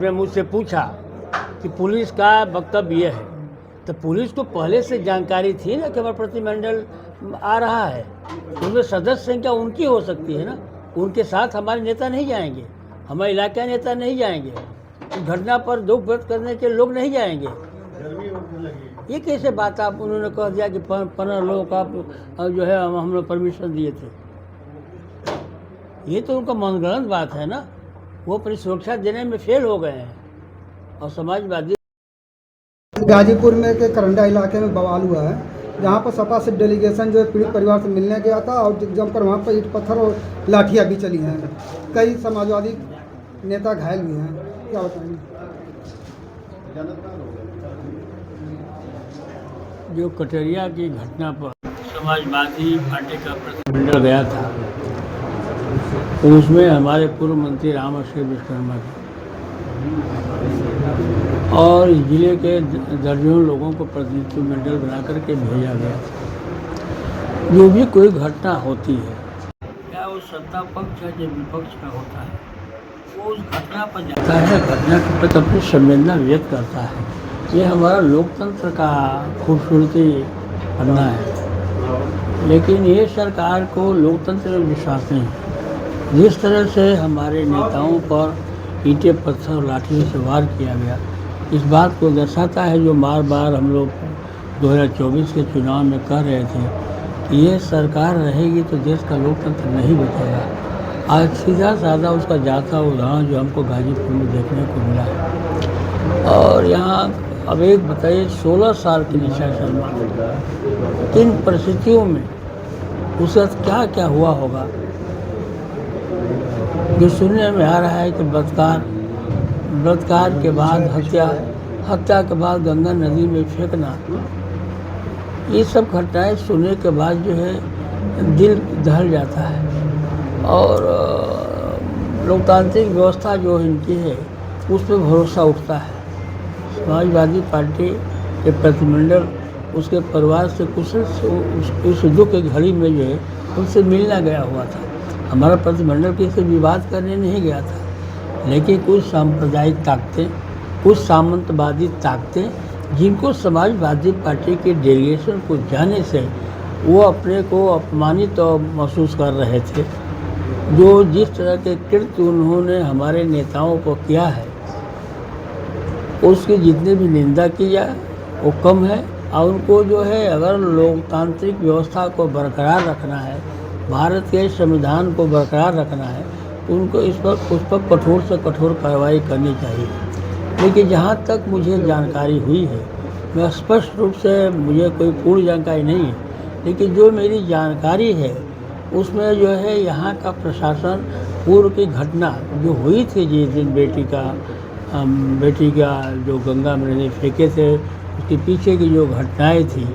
ने मुझसे पूछा कि पुलिस का वक्तव्य ये है, तो पुलिस को पहले से जानकारी थी ना कि हमारा प्रतिमंडल आ रहा है। उनमें सदस्य संख्या उनकी हो सकती है ना, उनके साथ हमारे नेता नहीं जाएंगे, हमारे इलाका नेता नहीं जाएंगे, घटना पर दुख व्यक्त करने के लोग नहीं जाएंगे। ये कैसे बात आप उन्होंने कह दिया कि 15 लोगों का जो है हम लोग परमिशन दिए थे। ये तो उनका मनगढ़ंत बात है ना, वो अपनी सुरक्षा देने में फेल हो गए हैं। और समाजवादी गाजीपुर में के करंडा इलाके में बवाल हुआ है, जहाँ पर सपा से डेलीगेशन जो है पीड़ित परिवार से मिलने गया था और जमकर वहाँ पर ईंट पत्थर और लाठियाँ भी चली हैं। कई समाजवादी नेता घायल हुए हैं, क्या बताएंगे? जो कटरिया की घटना पर समाजवादी पार्टी का प्रतिनिधिमंडल गया था, तो उसमें हमारे पूर्व मंत्री राम अक्षय विश्वकर्मा जी और जिले के दर्जनों लोगों को प्रतिनिधिमंडल बना करके भेजा गया था। जो भी कोई घटना होती है, क्या वो सत्ता पक्ष या विपक्ष का होता है, वो उस घटना पर जाता है, घटना के प्रति अपनी संवेदना व्यक्त करता है। ये हमारा लोकतंत्र का खूबसूरती बनना है। लेकिन ये सरकार को लोकतंत्र में विश्वास नहीं है। जिस तरह से हमारे नेताओं पर ईंटें पत्थर और लाठियों से वार किया गया, इस बात को दर्शाता है जो बार बार हम लोग 2024 के चुनाव में कह रहे थे कि ये सरकार रहेगी तो देश का लोकतंत्र नहीं बचेगा। आज सीधा साधा उसका जाता उदाहरण जो हमको गाजीपुर में देखने को मिला है। और यहाँ अब एक बताइए, 16 साल की निशा शर्मा किन परिस्थितियों में उसका क्या क्या हुआ होगा, जो सुनने में आ रहा है कि बलात्कार के बाद हत्या के बाद गंगा नदी में फेंकना, ये सब घटनाएं सुनने के बाद जो है दिल दहल जाता है। और लोकतांत्रिक व्यवस्था जो इनकी है उस पर भरोसा उठता है। समाजवादी पार्टी के प्रतिनिधिमंडल उसके परिवार से कुछ उस दुख की घड़ी में जो है उनसे मिलना गया हुआ था। हमारा प्रतिनिधिमंडल किसी विवाद करने नहीं गया था, लेकिन कुछ सांप्रदायिक ताकतें, कुछ सामंतवादी ताकतें, जिनको समाजवादी पार्टी के डेलीगेशन को जाने से वो अपने को अपमानित और महसूस कर रहे थे। जो जिस तरह के कृत्य उन्होंने हमारे नेताओं को किया है, उसकी जितनी भी निंदा की जाए वो कम है। और उनको जो है, अगर लोकतांत्रिक व्यवस्था को बरकरार रखना है, भारत के संविधान को बरकरार रखना है, तो उनको उस पर कठोर से कठोर कार्रवाई करनी चाहिए। लेकिन जहाँ तक मुझे जानकारी हुई है, मैं स्पष्ट रूप से मुझे कोई पूर्ण जानकारी नहीं है, लेकिन जो मेरी जानकारी है उसमें जो है यहाँ का प्रशासन पूर्व की घटना जो हुई थी, जिस दिन बेटी का जो गंगा में फेंके थे, उसके पीछे की जो घटनाएं थी,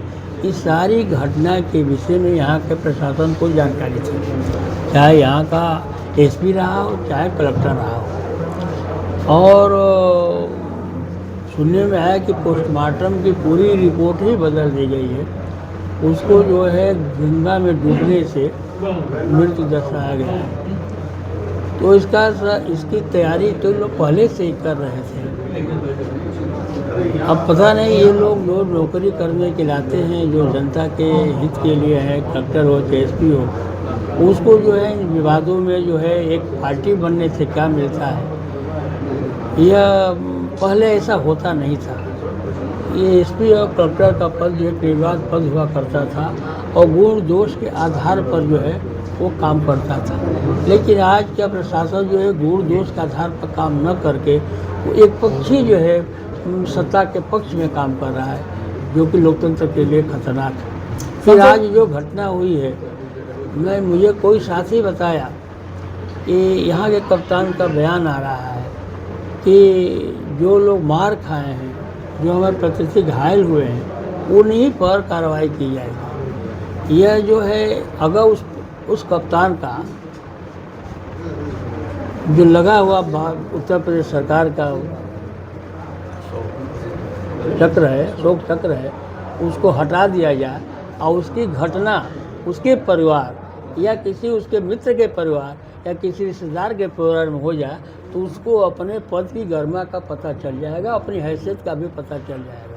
इस सारी घटना के विषय में यहाँ के प्रशासन को जानकारी थी, चाहे यहाँ का एसपी रहा हो, चाहे कलेक्टर रहा हो। और सुनने में आया कि पोस्टमार्टम की पूरी रिपोर्ट ही बदल दी गई है, उसको जो है गंगा में डूबने से मृत्यु दर्शाया गया है। तो इसकी तैयारी तो लोग पहले से ही कर रहे थे। अब पता नहीं ये लोग जो नौकरी करने के लाते हैं, जो जनता के हित के लिए है, कलेक्टर हो चाहे एसपी हो, उसको जो है इन विवादों में जो है एक पार्टी बनने से क्या मिलता है। यह पहले ऐसा होता नहीं था। ये एसपी और कलेक्टर का पद जो है विवाद पद हुआ करता था और गुण दोष के आधार पर जो है वो काम करता था। लेकिन आज का प्रशासन जो है गुण दोष के आधार पर काम न करके वो एक पक्षी जो है सत्ता के पक्ष में काम कर रहा है, जो कि लोकतंत्र के लिए खतरनाक है। फिर आज जो घटना हुई है, मुझे कोई साथी बताया कि यहाँ के कप्तान का बयान आ रहा है कि जो लोग मार खाए हैं, जो हमारे प्रत्यक्ष घायल हुए हैं, उन्हीं पर कार्रवाई की जाएगी। यह जो है, अगर उस कप्तान का जो लगा हुआ उत्तर प्रदेश सरकार का चक्र है, शोक चक्र है, उसको हटा दिया जाए और उसकी घटना उसके परिवार या किसी उसके मित्र के परिवार या किसी रिश्तेदार के परिवार में हो जाए तो उसको अपने पद की गरिमा का पता चल जाएगा, अपनी हैसियत का भी पता चल जाएगा।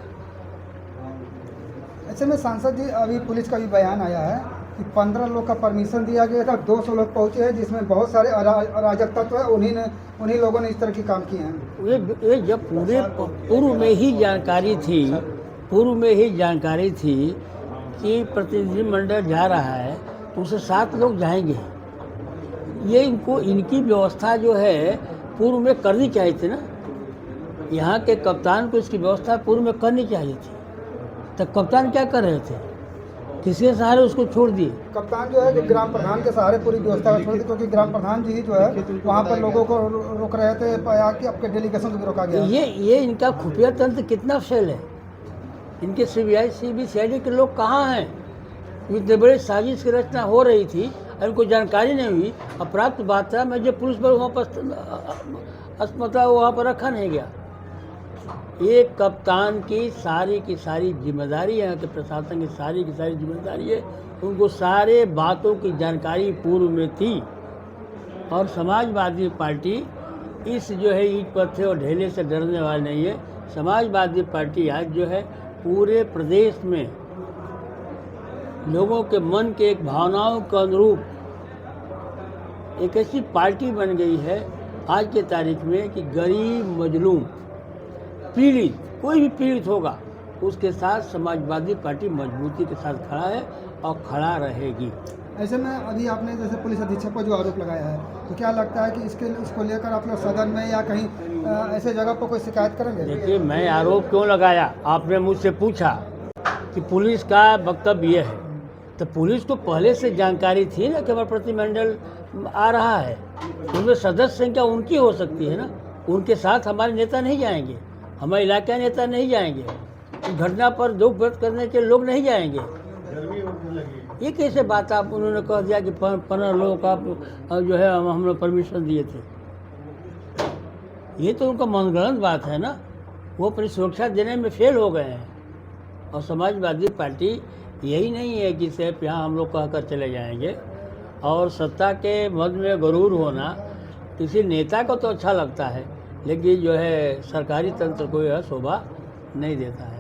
ऐसे में सांसद जी, अभी पुलिस का भी बयान आया है कि 15 लोग का परमिशन दिया गया था, 200 लोग पहुंचे हैं, जिसमें बहुत सारे अराजक तत्व है, उन्हीं लोगों ने इस तरह की काम किए हैं। ये जब पूर्व में ही जानकारी थी कि प्रतिनिधिमंडल जा रहा है तो उसे 7 लोग जाएंगे। ये इनकी व्यवस्था जो है पूर्व में करनी चाहिए थी ना। यहाँ के कप्तान को इसकी व्यवस्था पूर्व में करनी चाहिए थी। तो कप्तान क्या कर रहे थे, किसके सहारे उसको छोड़ दिए? कप्तान जो है कि ग्राम प्रधान के सहारे पूरी व्यवस्था को छोड़ दी, क्योंकि ग्राम प्रधान जी जो है वहाँ पर लोगों को रोक रहे थे, पाया कि आपके डेलीगेशन को भी रोका गया। ये इनका खुफिया तंत्र कितना फैल है, इनके CBI के लोग कहाँ हैं? इतने बड़ी साजिश की रचना हो रही थी, इनको जानकारी नहीं हुई। अप्राप्त बात था, मैं जब पुलिस बल वहाँ पर अस्पताल वहाँ पर रखा नहीं गया। एक कप्तान की सारी जिम्मेदारी है, यहाँ के प्रशासन की सारी जिम्मेदारी है। उनको सारे बातों की जानकारी पूर्व में थी। और समाजवादी पार्टी इस जो है ईंट पत्थर और ढेले से डरने वाली नहीं है। समाजवादी पार्टी आज जो है पूरे प्रदेश में लोगों के मन के एक भावनाओं के अनुरूप एक ऐसी पार्टी बन गई है आज के तारीख में कि गरीब, मजलूम, पीड़ित, कोई भी पीड़ित होगा उसके साथ समाजवादी पार्टी मजबूती के साथ खड़ा है और खड़ा रहेगी। ऐसे में अभी आपने जैसे पुलिस अधीक्षक पर जो आरोप लगाया है, तो क्या लगता है कि इसको लेकर आप लोग सदन में या कहीं ऐसे जगह पर कोई शिकायत करेंगे? देखिए, मैं आरोप क्यों लगाया, आपने मुझसे पूछा कि पुलिस का वक्तव्य ये है, तो पुलिस को पहले से जानकारी थी ना कि हमारा प्रतिनिधिमंडल आ रहा है। उनमें सदस्य संख्या उनकी हो सकती है ना, उनके साथ हमारे नेता नहीं जाएंगे, हमारे इलाके के नेता नहीं जाएंगे, घटना पर दुख व्यक्त करने के लोग नहीं जाएंगे। ये कैसे बात आप उन्होंने कह दिया कि 15 लोगों का जो है हम लोग परमिशन दिए थे? ये तो उनका मनगढ़ंत बात है ना। वो अपनी सुरक्षा देने में फेल हो गए हैं। और समाजवादी पार्टी यही नहीं है कि सिर्फ यहाँ हम लोग कहकर चले जाएंगे। और सत्ता के मद में गरूर होना किसी नेता को तो अच्छा लगता है, लेकिन जो है सरकारी तंत्र को यह शोभा नहीं देता है।